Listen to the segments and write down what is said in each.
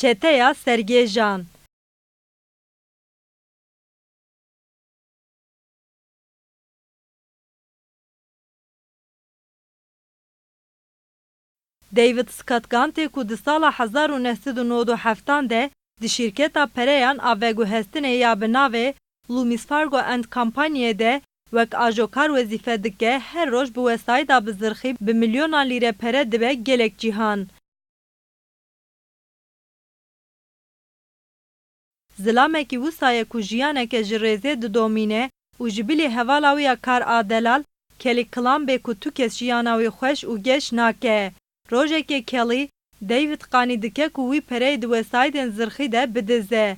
Çeteya Sergêjan. David Scott Gante ku di sala 1997 de di şirketa pereyan a veguhestinê ya bi navê Loomis Fargo and Companyê de wek ajokar wezîfe dike, her roj bi wesayîda bizirxî bi milyonan lîre pere dibe gelek cîhan. Zilamekî wisa ye ku jiyaneke ji rêzê didomîne û ji bilî hevala wî ya kar a delal, Kelly Klambê ku tu kes jiyana wî xweş û geş nake. Rojekê Kelly, David qanî dike ku wî pereyê di wesayîdên zirxî de bidize.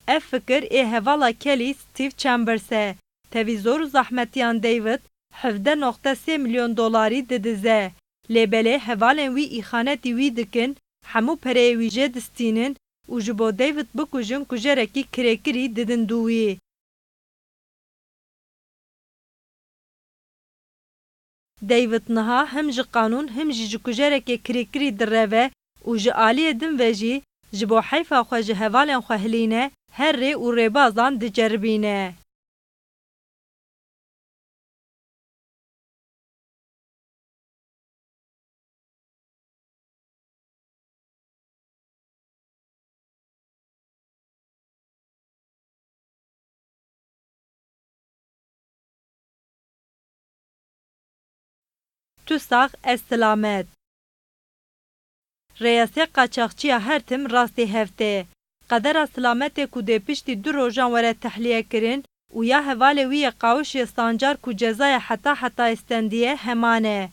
Ev fikir ê hevala Kelly Steve Chambers e. Tevî zor û zahmetiyan David, 17.3 milyon dolarî didize. Lêbelê hevalên wî îxanetî wî dikin, hemû pereyê wî jê distînin û ji bo David bikujin kujerekî kirêkirî didin dû wî. David niha hem ji qanûn hem jî ji kujerekê kirêkirî direve û ji aliyê din ve jî ji bo heyfa xwe ji hevalên xwe hilîne, her rê û rêbazan diceribîne. Tu sax ez silamet. Reyasê qaçaxçiya her tim rastî heftê. Qedera silametê ku dê piştî du rojan were tehliye kirin û ya hevalê wî yê Qawişê Sancar ku cezaya heta stendiye heman e.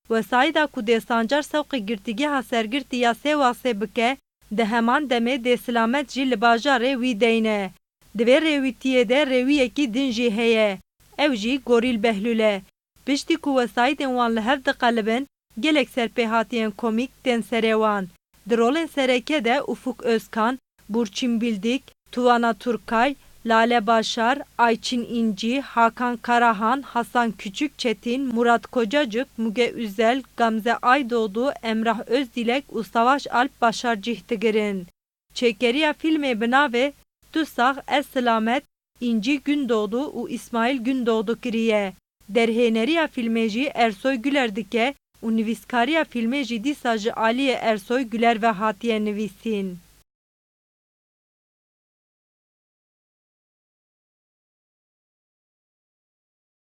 Wesayîda ku dê Sancar sewqê girtîgeha sergirtî ya sê wasê bike, di heman demê dê silamet jî li bajarê wî deyne. Di vê rêwîtiyê de rêwiyekî din jî heye. Ew jî Gorîl Behlûl e. Piştî ku wesayîdên wan li hev diqelibin, gelek serpêhatiyên komîk tên serê wan. Di rolên sereke de Ufuk Özkan, Burçin Bildik, Tuvana Turkay, Lale Başar, Ayçin İnci, Hakan Karahan, Hasan Küçükçetin, Murat Kocacık, Müge Üzel, Gamze Aydoğdu, Emrah Özdilek û Savaş Alp başarcih digirin. Çêkeriya filmê bi navê Tu sax ez silamet, İnci Gündoğdu û İsmail Gündoğdu kiriye. Derhêneriya filmê jî Ersoy Güler dike û nivîskariya filmê jî dîsa ji aliyê Ersoy Güler ve hatiye nivîsîn.